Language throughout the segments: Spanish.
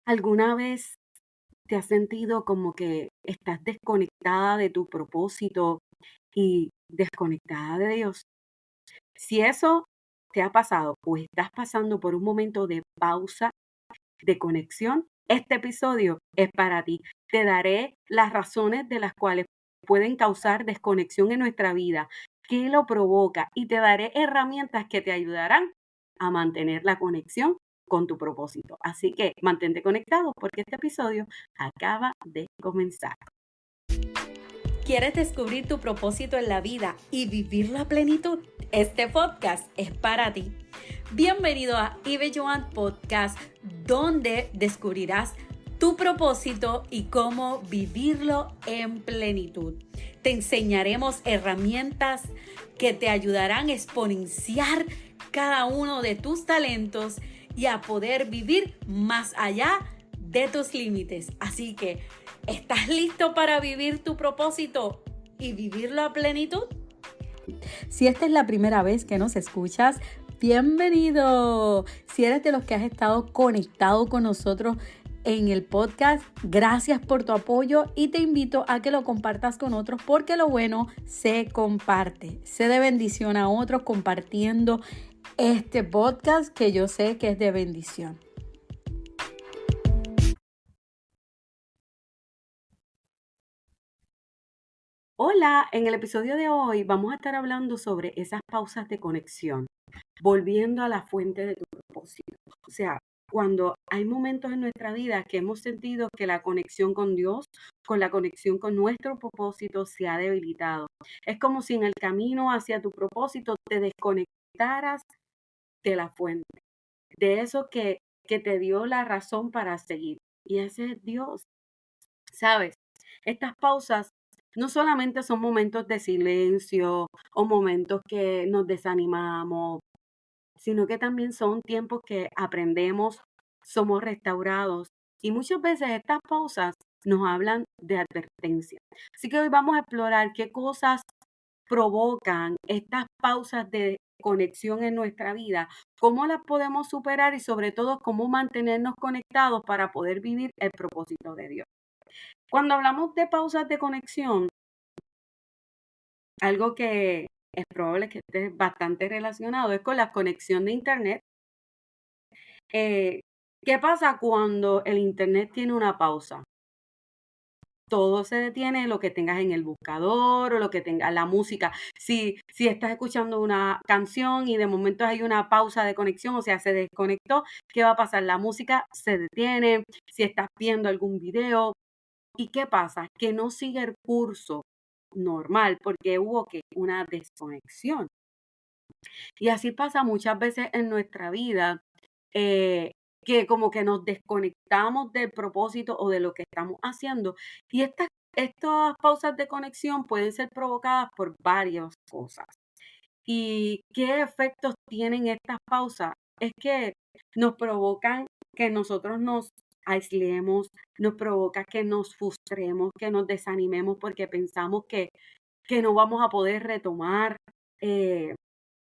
¿Alguna vez te has sentido como que estás desconectada de tu propósito y desconectada de Dios? Si eso te ha pasado o estás pasando por un momento de pausa, de conexión, este episodio es para ti. Te daré las razones de las cuales pueden causar desconexión en nuestra vida, qué lo provoca y te daré herramientas que te ayudarán a mantener la conexión con tu propósito. Así que mantente conectado porque este episodio acaba de comenzar. ¿Quieres descubrir tu propósito en la vida y vivir la plenitud? Este podcast es para ti. Bienvenido a Ibe Joan Podcast, donde descubrirás tu propósito y cómo vivirlo en plenitud. Te enseñaremos herramientas que te ayudarán a exponenciar cada uno de tus talentos y a poder vivir más allá de tus límites. Así que, ¿estás listo para vivir tu propósito y vivirlo a plenitud? Si esta es la primera vez que nos escuchas, bienvenido. Si eres de los que has estado conectado con nosotros en el podcast, gracias por tu apoyo y te invito a que lo compartas con otros porque lo bueno se comparte. Sé de bendición a otros compartiendo este podcast que yo sé que es de bendición. Hola, en el episodio de hoy vamos a estar hablando sobre esas pausas de conexión, volviendo a la fuente de tu propósito. O sea, cuando hay momentos en nuestra vida que hemos sentido que la conexión con Dios, con la conexión con nuestro propósito se ha debilitado. Es como si en el camino hacia tu propósito te desconectaras de la fuente, de eso que te dio la razón para seguir. Y ese es Dios. ¿Sabes? Estas pausas no solamente son momentos de silencio o momentos que nos desanimamos, sino que también son tiempos que aprendemos, somos restaurados y muchas veces estas pausas nos hablan de advertencia. Así que hoy vamos a explorar qué cosas provocan estas pausas de conexión en nuestra vida, cómo las podemos superar y sobre todo cómo mantenernos conectados para poder vivir el propósito de Dios. Cuando hablamos de pausas de conexión, algo que es probable que esté bastante relacionado es con la conexión de Internet. Eh, ¿Qué pasa cuando el Internet tiene una pausa? Todo se detiene, lo que tengas en el buscador o lo que tengas, la música. Si estás escuchando una canción y de momento hay una pausa de conexión, o sea, se desconectó, ¿qué va a pasar? La música se detiene. Si estás viendo algún video, ¿y qué pasa? Que no sigue el curso normal porque hubo que una desconexión. Y así pasa muchas veces en nuestra vida, eh, que como que nos desconectamos del propósito o de lo que estamos haciendo. Y estas pausas de conexión pueden ser provocadas por varias cosas. ¿Y qué efectos tienen estas pausas? Es que nos provocan que nosotros nos aislemos, nos provoca que nos frustremos, que nos desanimemos porque pensamos que no vamos a poder retomar. eh,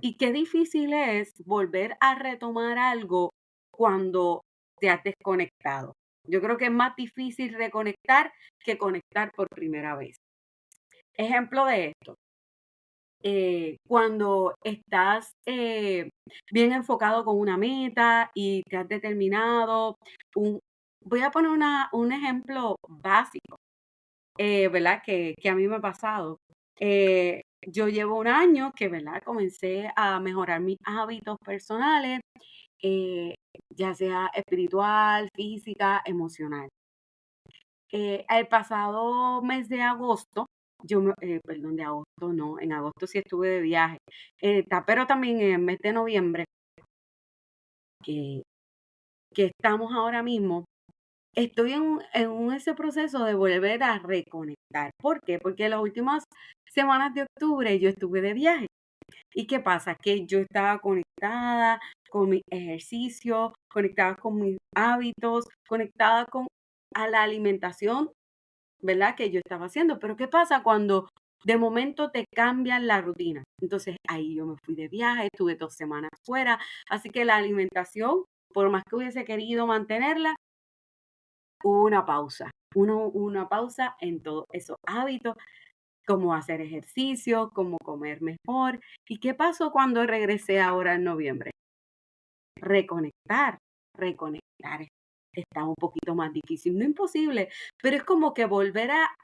y qué difícil es volver a retomar algo cuando te has desconectado. Yo creo que es más difícil reconectar que conectar por primera vez. Ejemplo de esto, cuando estás bien enfocado con una meta y te has determinado, un, voy a poner un ejemplo básico, ¿verdad? Que a mí me ha pasado. Yo llevo un año que, ¿verdad? Comencé a mejorar mis hábitos personales, eh, ya sea espiritual, física, emocional. El pasado mes de agosto, perdón, de agosto no, en agosto sí estuve de viaje, pero también en el mes de noviembre, que, que estamos ahora mismo, estoy ese proceso de volver a reconectar. ¿Por qué? Porque las últimas semanas de octubre yo estuve de viaje. ¿Y qué pasa? Que yo estaba conectada con mi ejercicio, conectada con mis hábitos, conectada con a la alimentación, ¿verdad? Que yo estaba haciendo. Pero ¿qué pasa cuando de momento te cambian la rutina? Entonces ahí yo me fui de viaje, estuve 2 semanas fuera, así que la alimentación, por más que hubiese querido mantenerla, hubo una pausa en todos esos hábitos, como hacer ejercicio, como comer mejor. ¿Y qué pasó cuando regresé ahora en noviembre? Reconectar, reconectar. Está un poquito más difícil, no imposible, pero es como que volver a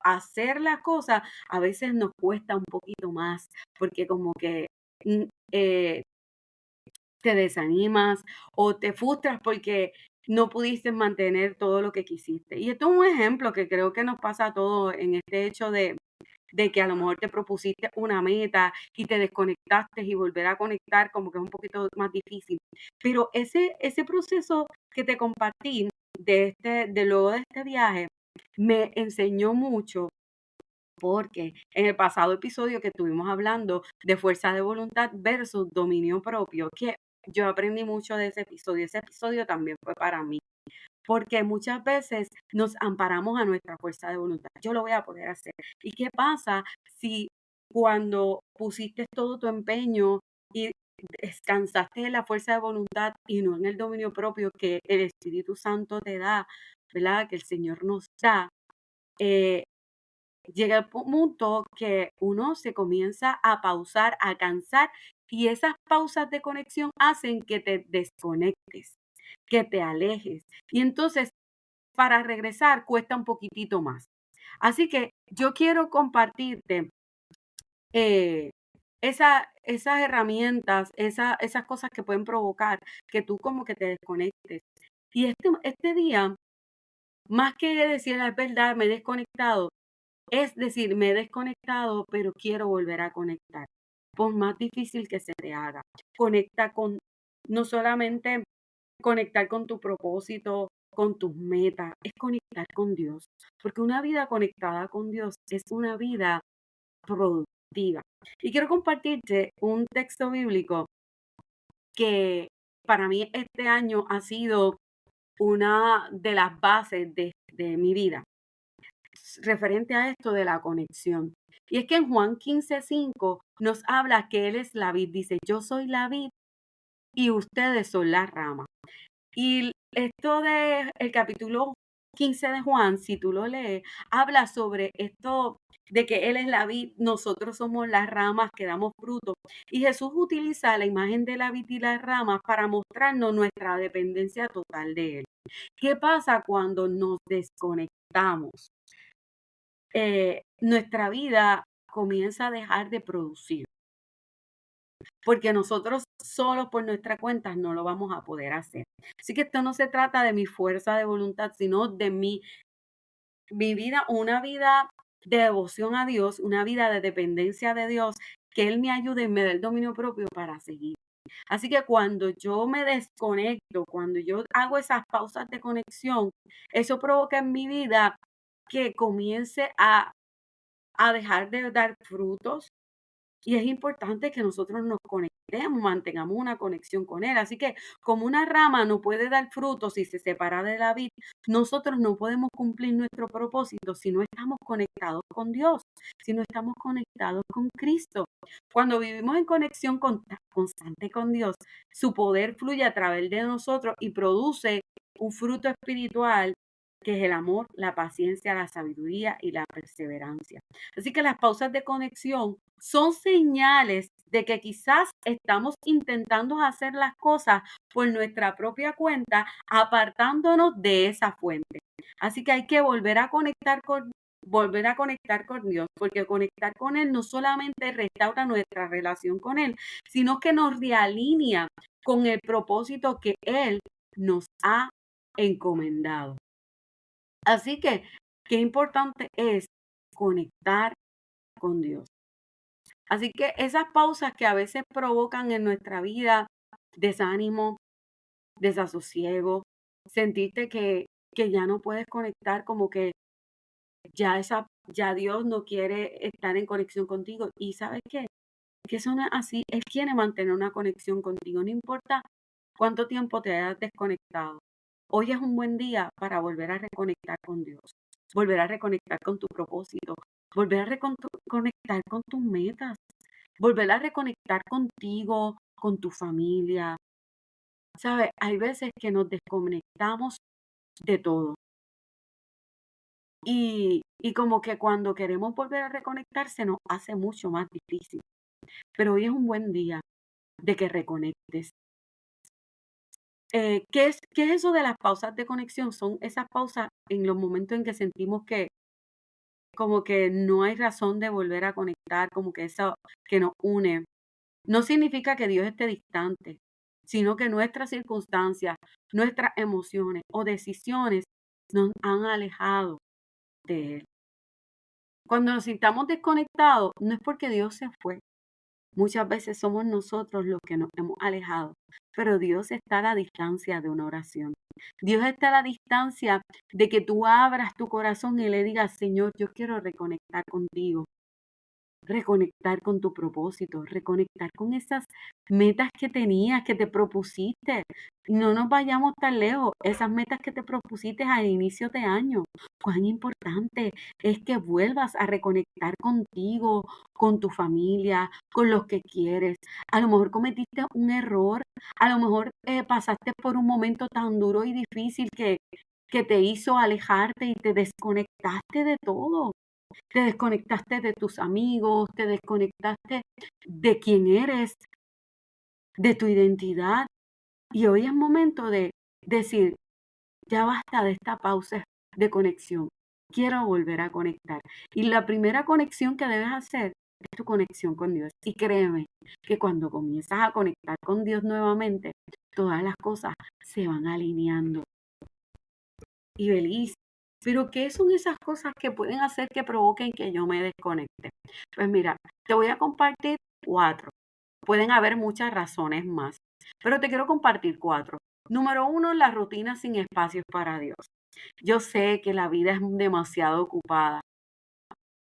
hacer las cosas a veces nos cuesta un poquito más, porque como que mm, eh, te desanimas o te frustras porque no pudiste mantener todo lo que quisiste. Y esto es un ejemplo que creo que nos pasa a todos en este hecho de que a lo mejor te propusiste una meta y te desconectaste y volver a conectar como que es un poquito más difícil. Pero ese proceso que te compartí de luego de este viaje me enseñó mucho porque en el pasado episodio que estuvimos hablando de fuerza de voluntad versus dominio propio, que yo aprendí mucho de ese episodio también fue para mí, porque muchas veces nos amparamos a nuestra fuerza de voluntad. Yo lo voy a poder hacer. ¿Y qué pasa si cuando pusiste todo tu empeño y descansaste en la fuerza de voluntad y no en el dominio propio que el Espíritu Santo te da, ¿verdad? Que el Señor nos da, eh, llega el punto que uno se comienza a pausar, a cansar y esas pausas de conexión hacen que te desconectes, que te alejes. Y entonces para regresar cuesta un poquitito más. Así que yo quiero compartirte eh, esas herramientas, esas cosas que pueden provocar que tú como que te desconectes. Y este día, más que decir es verdad, me he desconectado, es decir, me he desconectado, pero quiero volver a conectar. Por más difícil que se te haga, conecta con, no solamente conectar con tu propósito, con tus metas, es conectar con Dios, porque una vida conectada con Dios es una vida productiva. Y quiero compartirte un texto bíblico que para mí este año ha sido una de las bases de mi vida, referente a esto de la conexión. Y es que en Juan 15:5 nos habla que Él es la vid, dice, yo soy la vid y ustedes son las ramas. Y esto de el capítulo 15 de Juan, si tú lo lees, habla sobre esto de que Él es la vid, nosotros somos las ramas que damos fruto. Y Jesús utiliza la imagen de la vid y las ramas para mostrarnos nuestra dependencia total de Él. ¿Qué pasa cuando nos desconectamos? Nuestra vida comienza a dejar de producir, porque nosotros solos por nuestra cuenta no lo vamos a poder hacer. Así que esto no se trata de mi fuerza de voluntad, sino de mi vida, una vida de devoción a Dios, una vida de dependencia de Dios, que Él me ayude y me dé el dominio propio para seguir. Así que cuando yo me desconecto, cuando yo hago esas pausas de conexión, eso provoca en mi vida que comience a dejar de dar frutos, y es importante que nosotros nos conectemos, mantengamos una conexión con Él. Así que como una rama no puede dar frutos si se separa de la vid, nosotros no podemos cumplir nuestro propósito si no estamos conectados con Dios, si no estamos conectados con Cristo. Cuando vivimos en conexión constante con Dios, su poder fluye a través de nosotros y produce un fruto espiritual que es el amor, la paciencia, la sabiduría y la perseverancia. Así que las pausas de conexión son señales de que quizás estamos intentando hacer las cosas por nuestra propia cuenta, apartándonos de esa fuente. Así que hay que volver a conectar con Dios, porque conectar con Él no solamente restaura nuestra relación con Él, sino que nos realinea con el propósito que Él nos ha encomendado. Así que, qué importante es conectar con Dios. Así que esas pausas que a veces provocan en nuestra vida desánimo, desasosiego, sentirte que ya no puedes conectar, como que ya Dios no quiere estar en conexión contigo. Y ¿sabes qué? Que eso no es así. Él quiere mantener una conexión contigo, no importa cuánto tiempo te hayas desconectado. Hoy es un buen día para volver a reconectar con Dios, volver a reconectar con tu propósito, volver a conectar con tus metas, volver a reconectar contigo, con tu familia. ¿Sabes? Hay veces que nos desconectamos de todo. Y como que cuando queremos volver a reconectar se nos hace mucho más difícil. Pero hoy es un buen día de que reconectes. ¿Qué es eso de las pausas de conexión? Son esas pausas en los momentos en que sentimos que como que no hay razón de volver a conectar, como que eso que nos une. No significa que Dios esté distante, sino que nuestras circunstancias, nuestras emociones o decisiones nos han alejado de Él. Cuando nos sintamos desconectados, no es porque Dios se fue. Muchas veces somos nosotros los que nos hemos alejado, pero Dios está a la distancia de una oración. Dios está a la distancia de que tú abras tu corazón y le digas, Señor, yo quiero reconectar contigo. Reconectar con tu propósito, reconectar con esas metas que tenías, que te propusiste. No nos vayamos tan lejos. Esas metas que te propusiste al inicio de año. Cuán importante es que vuelvas a reconectar contigo, con tu familia, con los que quieres. A lo mejor cometiste un error, a lo mejor pasaste por un momento tan duro y difícil que te hizo alejarte y te desconectaste de todo. Te desconectaste de tus amigos, te desconectaste de quién eres, de tu identidad. Y hoy es momento de decir, ya basta de esta pausa de conexión. Quiero volver a conectar. Y la primera conexión que debes hacer es tu conexión con Dios. Y créeme que cuando comienzas a conectar con Dios nuevamente, todas las cosas se van alineando. Y feliz. Pero ¿qué son esas cosas que pueden hacer que provoquen que yo me desconecte? Pues mira, te voy a compartir 4. Pueden haber muchas razones más, pero te quiero compartir 4. Número 1, la rutina sin espacios para Dios. Yo sé que la vida es demasiado ocupada,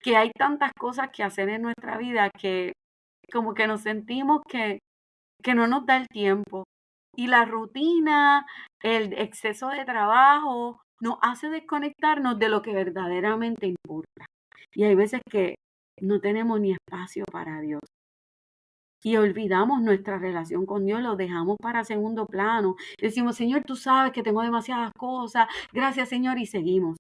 que hay tantas cosas que hacer en nuestra vida que como que nos sentimos que no nos da el tiempo. Y la rutina, el exceso de trabajo, nos hace desconectarnos de lo que verdaderamente importa. Y hay veces que no tenemos ni espacio para Dios. Y olvidamos nuestra relación con Dios, lo dejamos para segundo plano. Decimos, Señor, tú sabes que tengo demasiadas cosas. Gracias, Señor, y seguimos.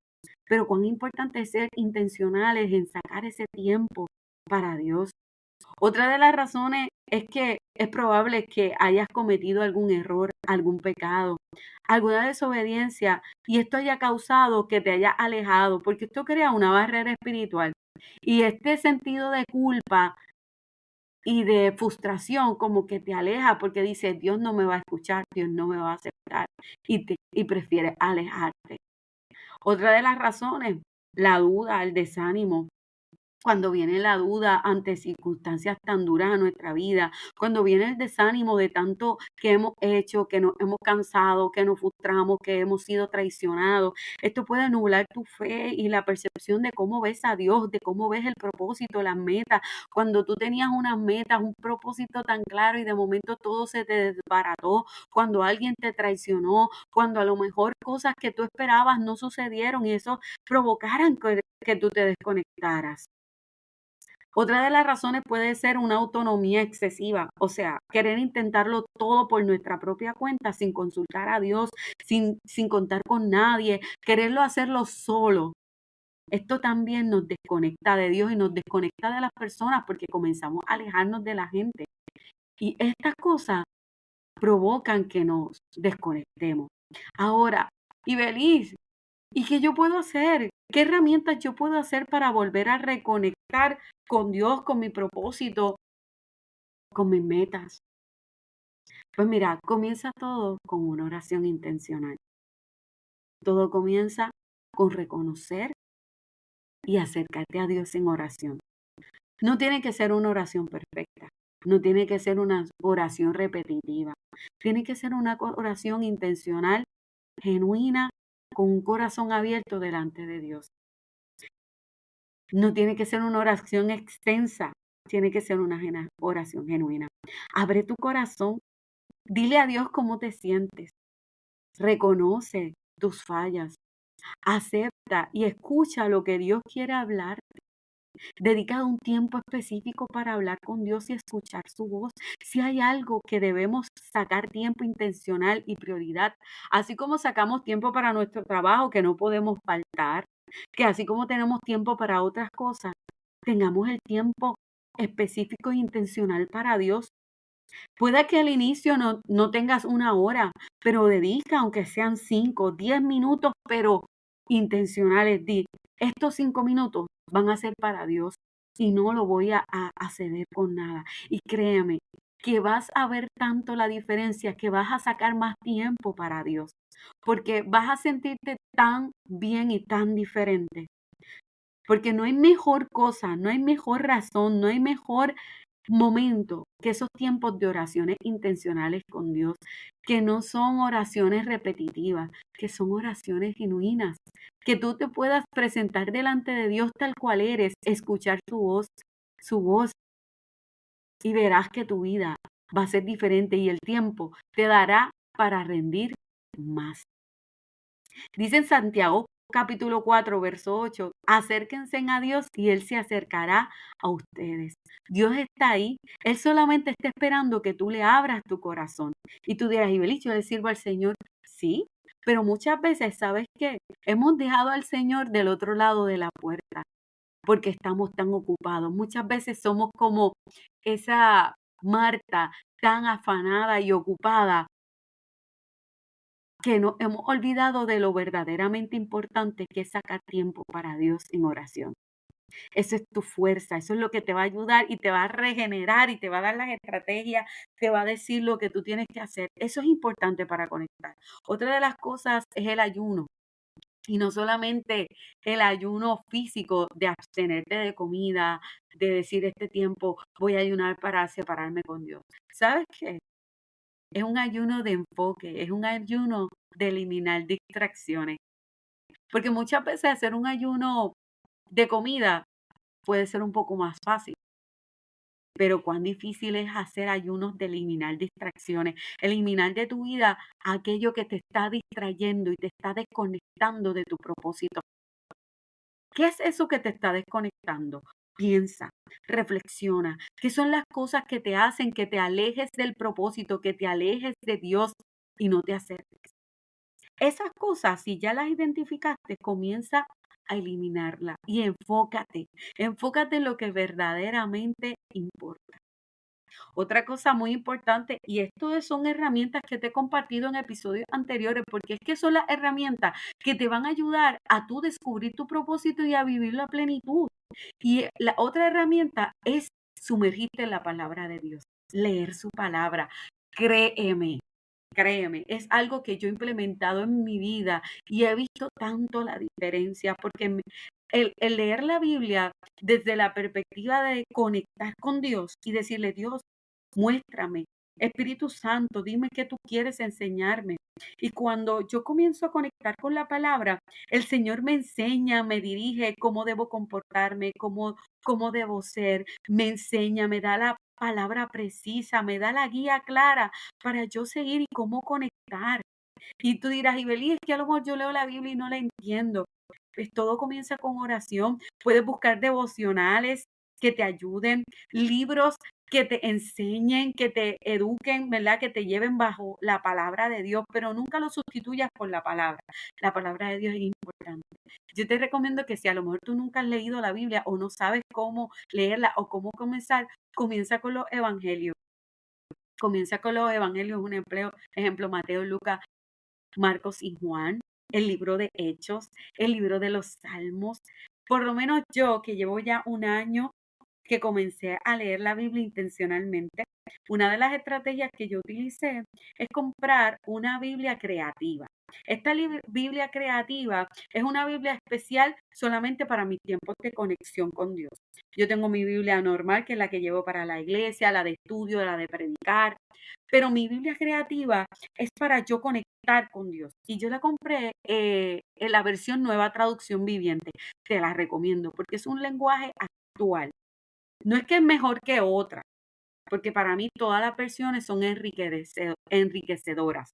Pero cuán importante es ser intencionales en sacar ese tiempo para Dios. Otra de las razones es que es probable que hayas cometido algún error, algún pecado, alguna desobediencia y esto haya causado que te haya alejado, porque esto crea una barrera espiritual. Y este sentido de culpa y de frustración como que te aleja porque dices, Dios no me va a escuchar, Dios no me va a aceptar y prefieres alejarte. Otra de las razones, la duda, el desánimo. Cuando viene la duda ante circunstancias tan duras en nuestra vida, cuando viene el desánimo de tanto que hemos hecho, que nos hemos cansado, que nos frustramos, que hemos sido traicionados, esto puede nublar tu fe y la percepción de cómo ves a Dios, de cómo ves el propósito, las metas. Cuando tú tenías unas metas, un propósito tan claro y de momento todo se te desbarató, cuando alguien te traicionó, cuando a lo mejor cosas que tú esperabas no sucedieron y eso provocaran que tú te desconectaras. Otra de las razones puede ser una autonomía excesiva, o sea, querer intentarlo todo por nuestra propia cuenta, sin consultar a Dios, sin contar con nadie, quererlo hacerlo solo. Esto también nos desconecta de Dios y nos desconecta de las personas porque comenzamos a alejarnos de la gente. Y estas cosas provocan que nos desconectemos. Ahora, Ibeliz, ¿y qué yo puedo hacer? ¿Qué herramientas yo puedo hacer para volver a reconectar con Dios, con mi propósito, con mis metas? Pues mira, comienza todo con una oración intencional. Todo comienza con reconocer y acercarte a Dios en oración. No tiene que ser una oración perfecta, no tiene que ser una oración repetitiva, tiene que ser una oración intencional, genuina, con un corazón abierto delante de Dios. No tiene que ser una oración extensa, tiene que ser una oración genuina. Abre tu corazón, dile a Dios cómo te sientes, reconoce tus fallas, acepta y escucha lo que Dios quiere hablar. Dedica un tiempo específico para hablar con Dios y escuchar su voz. Si hay algo que debemos sacar tiempo intencional y prioridad, así como sacamos tiempo para nuestro trabajo que no podemos faltar, que así como tenemos tiempo para otras cosas, tengamos el tiempo específico e intencional para Dios. Puede que al inicio no tengas una hora, pero dedica, aunque sean 5, 10 minutos, pero intencionales. Di, estos 5 minutos van a ser para Dios y no lo voy a ceder con nada. Y créeme que vas a ver tanto la diferencia que vas a sacar más tiempo para Dios, porque vas a sentirte tan bien y tan diferente. Porque no hay mejor cosa, no hay mejor razón, no hay mejor momento que esos tiempos de oraciones intencionales con Dios, que no son oraciones repetitivas, que son oraciones genuinas, que tú te puedas presentar delante de Dios tal cual eres, escuchar su voz, y verás que tu vida va a ser diferente y el tiempo te dará para rendir más. Dice en Santiago capítulo 4, verso 8, acérquense a Dios y Él se acercará a ustedes. Dios está ahí, Él solamente está esperando que tú le abras tu corazón. Y tú dirás, Ibeliz, yo le sirvo al Señor. Sí, pero muchas veces, ¿sabes qué? Hemos dejado al Señor del otro lado de la puerta porque estamos tan ocupados. Muchas veces somos como esa Marta tan afanada y ocupada que nos hemos olvidado de lo verdaderamente importante que es sacar tiempo para Dios en oración. Eso es tu fuerza, eso es lo que te va a ayudar y te va a regenerar y te va a dar las estrategias, te va a decir lo que tú tienes que hacer. Eso es importante para conectar. Otra de las cosas es el ayuno. Y no solamente el ayuno físico de abstenerte de comida, de decir este tiempo voy a ayunar para separarme con Dios. ¿Sabes qué? Es un ayuno de enfoque, es un ayuno de eliminar distracciones. Porque muchas veces hacer un ayuno de comida puede ser un poco más fácil, pero cuán difícil es hacer ayunos de eliminar distracciones, eliminar de tu vida aquello que te está distrayendo y te está desconectando de tu propósito. ¿Qué es eso que te está desconectando? Piensa, reflexiona. ¿Qué son las cosas que te hacen que te alejes del propósito, que te alejes de Dios y no te acerques? Esas cosas, si ya las identificaste, comienza a eliminarlas y enfócate en lo que verdaderamente importa. Otra cosa muy importante, y esto son herramientas que te he compartido en episodios anteriores, porque es que son las herramientas que te van a ayudar a tú descubrir tu propósito y a vivir la plenitud. Y la otra herramienta es sumergirte en la palabra de Dios, leer su palabra. Créeme, créeme, es algo que yo he implementado en mi vida y he visto tanto la diferencia, porque el leer la Biblia desde la perspectiva de conectar con Dios y decirle, Dios, muéstrame, Espíritu Santo, dime qué tú quieres enseñarme. Y cuando yo comienzo a conectar con la palabra, el Señor me enseña, me dirige cómo debo comportarme, cómo debo ser, me enseña, me da la palabra precisa, me da la guía clara para yo seguir y cómo conectar. Y tú dirás, Ibelí, es que a lo mejor yo leo la Biblia y no la entiendo. Pues todo comienza con oración. Puedes buscar devocionales que te ayuden, libros que te enseñen, que te eduquen, ¿verdad? Que te lleven bajo la palabra de Dios, pero nunca lo sustituyas por la palabra. La palabra de Dios es importante. Yo te recomiendo que si a lo mejor tú nunca has leído la Biblia o no sabes cómo leerla o cómo comenzar, comienza con los evangelios. Comienza con los evangelios, un ejemplo, Mateo, Lucas, Marcos y Juan, el libro de Hechos, el libro de los Salmos. Por lo menos yo, que llevo ya un año que comencé a leer la Biblia intencionalmente, una de las estrategias que yo utilicé es comprar una Biblia creativa. Esta Biblia creativa es una Biblia especial solamente para mis tiempos de conexión con Dios. Yo tengo mi Biblia normal, que es la que llevo para la iglesia, la de estudio, la de predicar, pero mi Biblia creativa es para yo conectar con Dios. Y yo la compré en la versión Nueva Traducción Viviente. Te la recomiendo porque es un lenguaje actual. No es que es mejor que otra, porque para mí todas las versiones son enriquecedoras.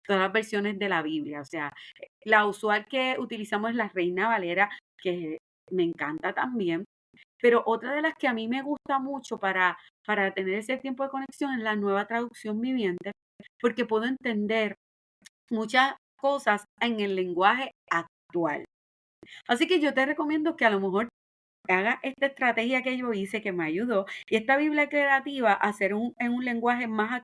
Todas las versiones de la Biblia. O sea, la usual que utilizamos es la Reina Valera, que me encanta también. Pero otra de las que a mí me gusta mucho para tener ese tiempo de conexión es la Nueva Traducción Viviente, porque puedo entender muchas cosas en el lenguaje actual. Así que yo te recomiendo que a lo mejor haga esta estrategia que yo hice que me ayudó y esta Biblia creativa a hacer en un lenguaje más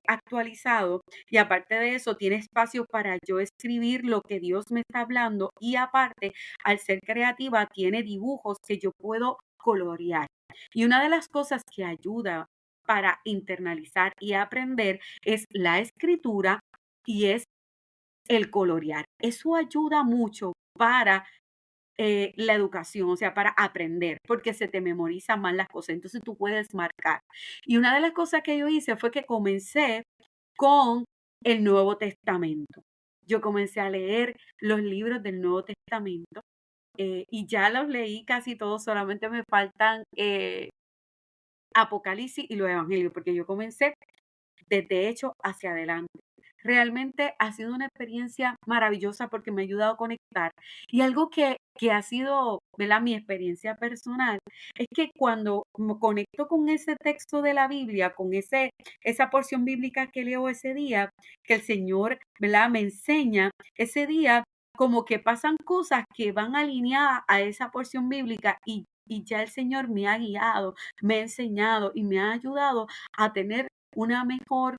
actualizado, y aparte de eso tiene espacio para yo escribir lo que Dios me está hablando, y aparte al ser creativa tiene dibujos que yo puedo colorear. Y una de las cosas que ayuda para internalizar y aprender es la escritura y es el colorear. Eso ayuda mucho para la educación, o sea, para aprender, porque se te memorizan más las cosas, entonces tú puedes marcar. Y una de las cosas que yo hice fue que comencé con el Nuevo Testamento. Yo comencé a leer los libros del Nuevo Testamento, y ya los leí casi todos, solamente me faltan Apocalipsis y los Evangelios, porque yo comencé desde hecho hacia adelante. Realmente ha sido una experiencia maravillosa porque me ha ayudado a conectar. Y algo que ha sido, ¿verdad?, mi experiencia personal, es que cuando me conecto con ese texto de la Biblia, con esa porción bíblica que leo ese día, que el Señor, ¿verdad?, me enseña, ese día como que pasan cosas que van alineadas a esa porción bíblica, y ya el Señor me ha guiado, me ha enseñado y me ha ayudado a tener una mejor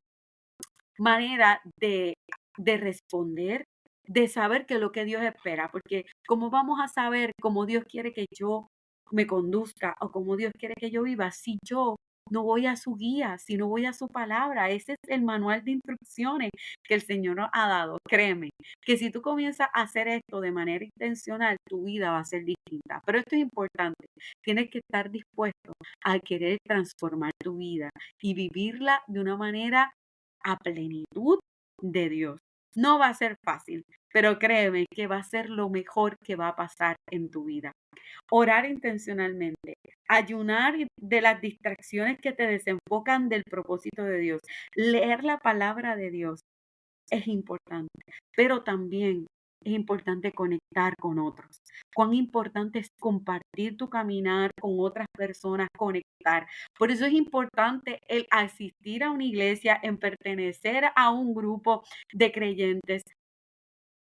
manera de responder, de saber qué es lo que Dios espera, porque ¿cómo vamos a saber cómo Dios quiere que yo me conduzca o cómo Dios quiere que yo viva si yo no voy a su guía, si no voy a su palabra? Ese es el manual de instrucciones que el Señor nos ha dado. Créeme, que si tú comienzas a hacer esto de manera intencional, tu vida va a ser distinta. Pero esto es importante. Tienes que estar dispuesto a querer transformar tu vida y vivirla de una manera a plenitud de Dios. No va a ser fácil, pero créeme que va a ser lo mejor que va a pasar en tu vida. Orar intencionalmente, ayunar de las distracciones que te desenfocan del propósito de Dios, leer la palabra de Dios es importante, pero también es importante conectar con otros. Cuán importante es compartir tu caminar con otras personas, conectar. Por eso es importante el asistir a una iglesia, en pertenecer a un grupo de creyentes,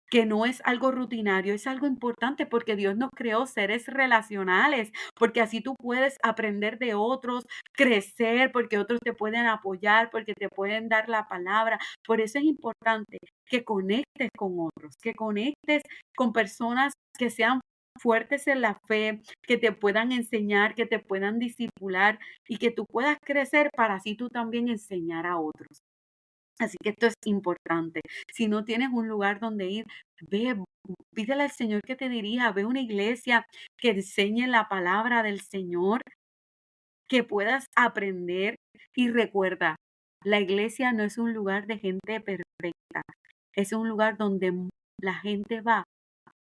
que no es algo rutinario, es algo importante porque Dios nos creó seres relacionales, porque así tú puedes aprender de otros, crecer, porque otros te pueden apoyar, porque te pueden dar la palabra. Por eso es importante que conectes con otros, que conectes con personas que sean fuertes en la fe, que te puedan enseñar, que te puedan discipular y que tú puedas crecer para así tú también enseñar a otros. Así que esto es importante. Si no tienes un lugar donde ir, ve, pídele al Señor que te dirija, ve una iglesia que enseñe la palabra del Señor, que puedas aprender. Y recuerda, la iglesia no es un lugar de gente perfecta, es un lugar donde la gente va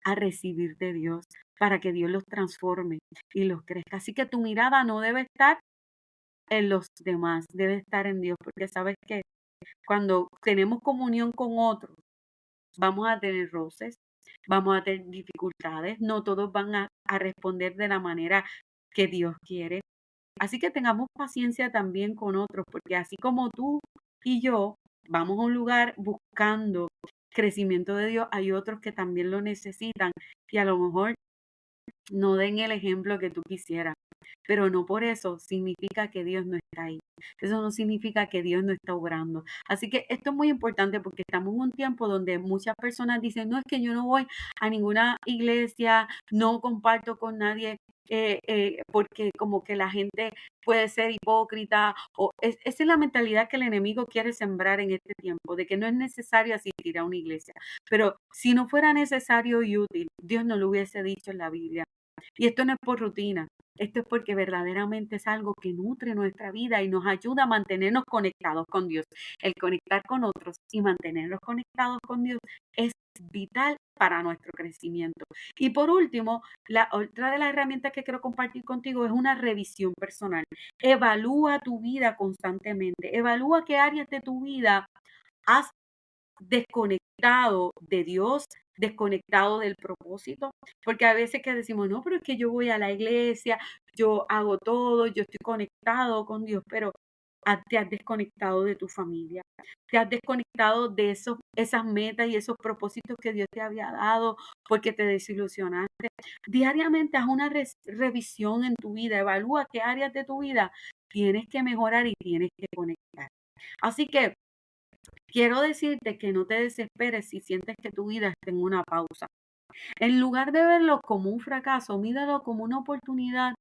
a recibir de Dios para que Dios los transforme y los crezca. Así que tu mirada no debe estar en los demás, debe estar en Dios, porque sabes que cuando tenemos comunión con otros, vamos a tener roces, vamos a tener dificultades, no todos van a responder de la manera que Dios quiere. Así que tengamos paciencia también con otros, porque así como tú y yo vamos a un lugar buscando crecimiento de Dios, hay otros que también lo necesitan y a lo mejor no den el ejemplo que tú quisieras, pero no por eso significa que Dios no está ahí. Eso no significa que Dios no está obrando. Así que esto es muy importante porque estamos en un tiempo donde muchas personas dicen, no, es que yo no voy a ninguna iglesia, no comparto con nadie, porque como que la gente puede ser hipócrita, o esa es la mentalidad que el enemigo quiere sembrar en este tiempo, de que no es necesario asistir a una iglesia. Pero si no fuera necesario y útil, Dios no lo hubiese dicho en la Biblia. Y esto no es por rutina, esto es porque verdaderamente es algo que nutre nuestra vida y nos ayuda a mantenernos conectados con Dios. El conectar con otros y mantenernos conectados con Dios es vital para nuestro crecimiento. Y por último, la otra de las herramientas que quiero compartir contigo es una revisión personal. Evalúa tu vida constantemente, evalúa qué áreas de tu vida has desconectado de Dios, desconectado del propósito, porque a veces que decimos, no, pero es que yo voy a la iglesia, yo hago todo, yo estoy conectado con Dios, pero te has desconectado de tu familia, te has desconectado de esas metas y esos propósitos que Dios te había dado porque te desilusionaste. Diariamente haz una revisión en tu vida, evalúa qué áreas de tu vida tienes que mejorar y tienes que conectar. Así que quiero decirte que no te desesperes si sientes que tu vida está en una pausa. En lugar de verlo como un fracaso, míralo como una oportunidad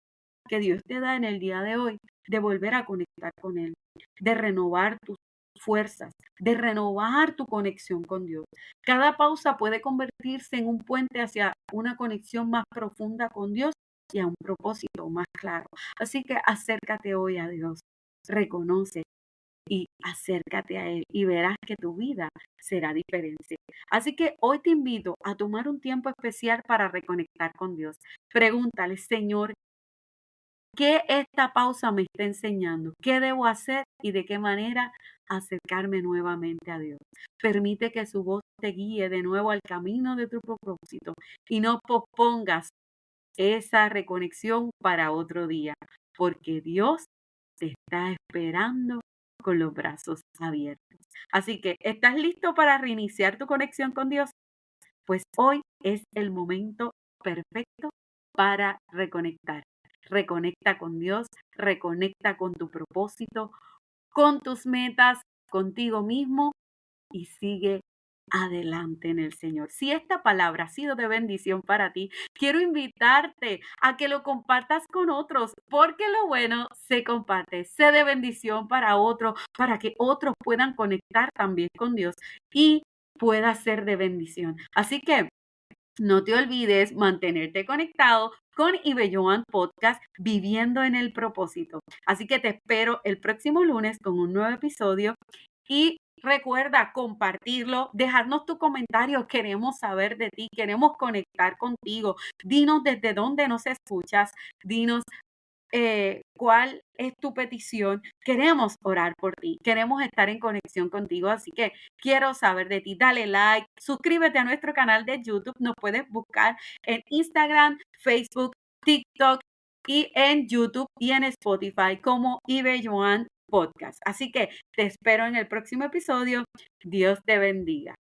que Dios te da en el día de hoy de volver a conectar con Él, de renovar tus fuerzas, de renovar tu conexión con Dios. Cada pausa puede convertirse en un puente hacia una conexión más profunda con Dios y a un propósito más claro. Así que acércate hoy a Dios, reconoce y acércate a Él y verás que tu vida será diferente. Así que hoy te invito a tomar un tiempo especial para reconectar con Dios. Pregúntale, Señor, ¿qué esta pausa me está enseñando? ¿Qué debo hacer y de qué manera acercarme nuevamente a Dios? Permite que su voz te guíe de nuevo al camino de tu propósito y no pospongas esa reconexión para otro día, porque Dios te está esperando con los brazos abiertos. Así que, ¿estás listo para reiniciar tu conexión con Dios? Pues hoy es el momento perfecto para reconectar. Reconecta con Dios, reconecta con tu propósito, con tus metas, contigo mismo y sigue adelante en el Señor. Si esta palabra ha sido de bendición para ti, quiero invitarte a que lo compartas con otros, porque lo bueno se comparte, sé de bendición para otros, para que otros puedan conectar también con Dios y pueda ser de bendición. Así que no te olvides mantenerte conectado con Ibelloan Podcast, Viviendo en el Propósito. Así que te espero el próximo lunes con un nuevo episodio y recuerda compartirlo, dejarnos tu comentario. Queremos saber de ti, queremos conectar contigo. Dinos desde dónde nos escuchas, dinos cuál es tu petición. Queremos orar por ti, queremos estar en conexión contigo, así que quiero saber de ti. Dale like, suscríbete a nuestro canal de YouTube, nos puedes buscar en Instagram, Facebook, TikTok y en YouTube y en Spotify como Ibe Joan Podcast. Así que te espero en el próximo episodio. Dios te bendiga.